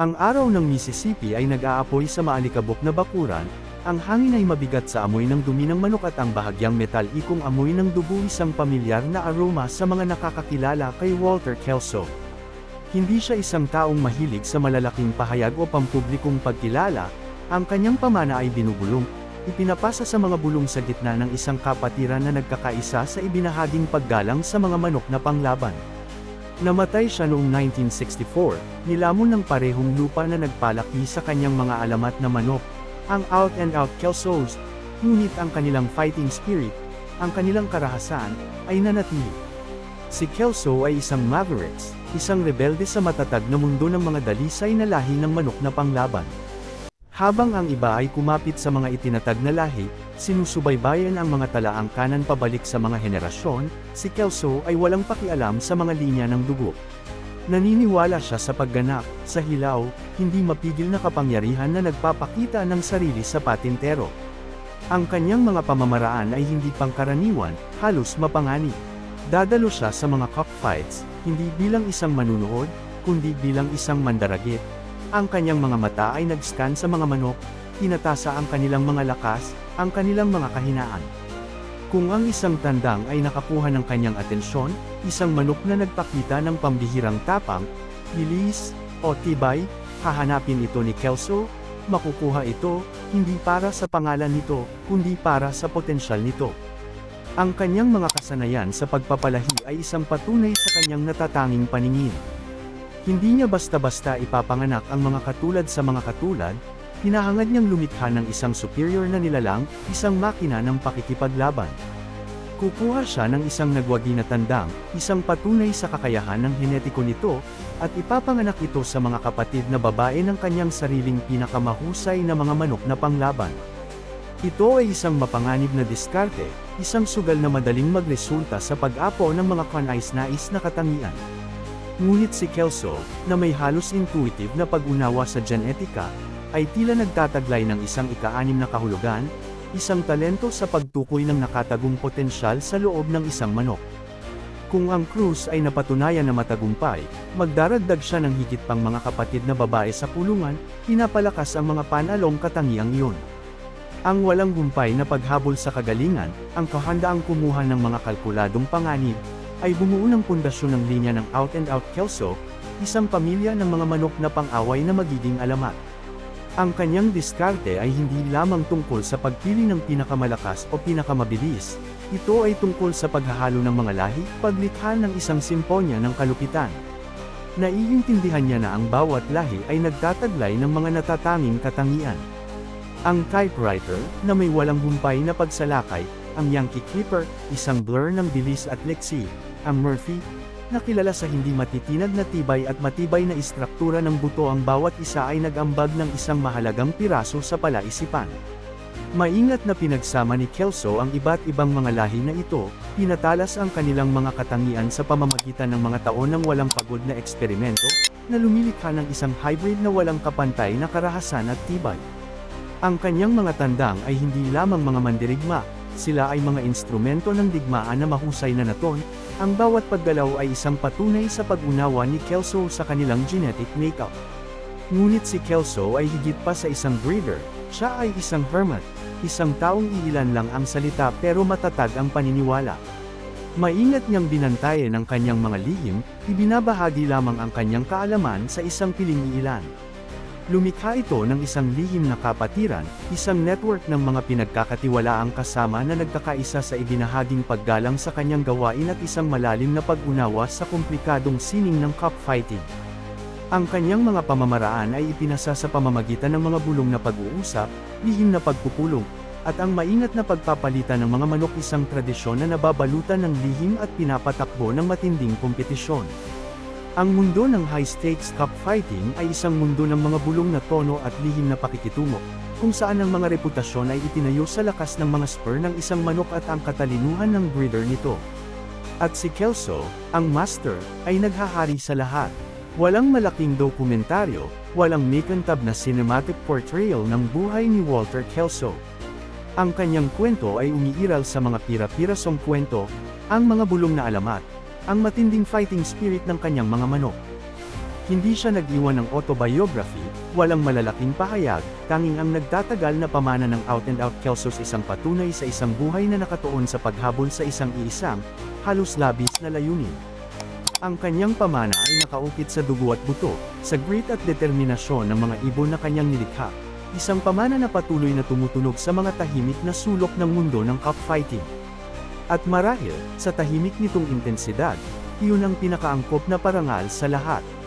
Ang araw ng Mississippi ay nag-aapoy sa maalikabok na bakuran, ang hangin ay mabigat sa amoy ng dumi ng manok at ang bahagyang metalikong amoy ng dugo isang pamilyar na aroma sa mga nakakakilala kay Walter Kelso. Hindi siya isang taong mahilig sa malalaking pahayag o pampublikong pagkilala, ang kanyang pamana ay binubulong, ipinapasa sa mga bulong sa gitna ng isang kapatiran na nagkakaisa sa ibinahaging paggalang sa mga manok na panglaban. Namatay siya noong 1964, nilamon ng parehong lupa na nagpalaki sa kanyang mga alamat na manok, ang out-and-out Kelsos, ngunit ang kanilang fighting spirit, ang kanilang karahasan, ay nanatili. Si Kelso ay isang mavericks, isang rebelde sa matatag na mundo ng mga dalisay na lahi ng manok na panglaban. Habang ang iba ay kumapit sa mga itinatag na lahi, sinusubaybayan ang mga talaang kanan pabalik sa mga henerasyon, si Kelso ay walang pakialam sa mga linya ng dugo. Naniniwala siya sa pagganap, sa hilaw, hindi mapigil na kapangyarihan na nagpapakita ng sarili sa patintero. Ang kanyang mga pamamaraan ay hindi pangkaraniwan, halos mapanganib. Dadalo siya sa mga cockfights, hindi bilang isang manunood, kundi bilang isang mandaragit. Ang kanyang mga mata ay nag-scan sa mga manok, tinatasa ang kanilang mga lakas, ang kanilang mga kahinaan. Kung ang isang tandang ay nakakuha ng kanyang atensyon, isang manok na nagpakita ng pambihirang tapang, bilis, o tibay, hahanapin ito ni Kelso, makukuha ito, hindi para sa pangalan nito, kundi para sa potensyal nito. Ang kanyang mga kasanayan sa pagpapalahi ay isang patunay sa kanyang natatanging paningin. Hindi niya basta-basta ipapanganak ang mga katulad sa mga katulad, hinahangad niyang lumikha ng isang superior na nilalang, isang makina ng pakikipaglaban. Kukuha siya ng isang nagwagi na tandang, isang patunay sa kakayahan ng henetiko nito, at ipapanganak ito sa mga kapatid na babae ng kanyang sariling pinakamahusay na mga manok na panglaban. Ito ay isang mapanganib na diskarte, isang sugal na madaling magresulta sa pag-apo ng mga kanais-nais na katangian. Ngunit si Kelso, na may halos intuitive na pag-unawa sa genetika, ay tila nagtataglay ng isang ika-6 na kahulugan, isang talento sa pagtukoy ng nakatagong potensyal sa loob ng isang manok. Kung ang cruise ay napatunayan na matagumpay, magdaragdag siya ng higit pang mga kapatid na babae sa kulungan, pinapalakas ang mga panalong katangiang iyon. Ang walang gumpay na paghabol sa kagalingan, ang kahandaang kumuha ng mga kalkuladong panganib, ay bumuo ng pundasyon ng linya ng out-and-out Kelso, isang pamilya ng mga manok na pang-away na magiging alamat. Ang kanyang diskarte ay hindi lamang tungkol sa pagpili ng pinakamalakas o pinakamabilis, ito ay tungkol sa paghahalo ng mga lahi, paglikha ng isang simponya ng kalupitan. Naiintindihan niya na ang bawat lahi ay nagtataglay ng mga natatanging katangian. Ang typewriter, na may walang humpay na pagsalakay, ang Yankee Clipper, isang blur ng bilis at leksi, ang Murphy, na kilala sa hindi matitinag na tibay at matibay na istruktura ng buto, ang bawat isa ay nag-ambag ng isang mahalagang piraso sa palaisipan. Maingat na pinagsama ni Kelso ang iba't ibang mga lahi na ito, pinatalas ang kanilang mga katangian sa pamamagitan ng mga taon ng walang pagod na eksperimento, na lumilikha ng isang hybrid na walang kapantay na karahasan at tibay. Ang kanyang mga tandang ay hindi lamang mga mandirigma, sila ay mga instrumento ng digmaan na mahusay na naton, ang bawat paggalaw ay isang patunay sa pag-unawa ni Kelso sa kanilang genetic makeup. Ngunit si Kelso ay higit pa sa isang breeder, siya ay isang hermit, isang taong iilan lang ang salita pero matatag ang paniniwala. Maingat niyang binantayan ang kanyang mga lihim, ibinabahagi lamang ang kanyang kaalaman sa isang piling iilan. Lumikha ito ng isang lihim na kapatiran, isang network ng mga pinagkakatiwalaang kasama na nagkakaisa sa ibinahaging paggalang sa kanyang gawain at isang malalim na pag-unawa sa komplikadong sining ng cockfighting. Ang kanyang mga pamamaraan ay ipinasa sa pamamagitan ng mga bulong na pag-uusap, lihim na pagpupulong, at ang maingat na pagpapalitan ng mga manok, isang tradisyon na nababalutan ng lihim at pinapatakbo ng matinding kompetisyon. Ang mundo ng high-stakes cockfighting ay isang mundo ng mga bulong na tono at lihim na pakikitungo, kung saan ang mga reputasyon ay itinayo sa lakas ng mga spur ng isang manok at ang katalinuhan ng breeder nito. At si Kelso, ang master, ay naghahari sa lahat. Walang malaking dokumentaryo, walang makantab na cinematic portrayal ng buhay ni Walter Kelso. Ang kanyang kwento ay umiiral sa mga pira-pirasong kwento, ang mga bulong na alamat, ang matinding fighting spirit ng kanyang mga manok. Hindi siya nag-iwan ng autobiography, walang malalaking pahayag, tanging ang nagtatagal na pamana ng out-and-out Kelsos isang patunay sa isang buhay na nakatuon sa paghabol sa isang iisang, halos labis na layunin. Ang kanyang pamana ay nakaukit sa dugo at buto, sa grit at determinasyon ng mga ibon na kanyang nilikha. Isang pamana na patuloy na tumutunog sa mga tahimik na sulok ng mundo ng cockfighting. At marahil, sa tahimik nitong intensidad, iyon ang pinakaangkop na parangal sa lahat.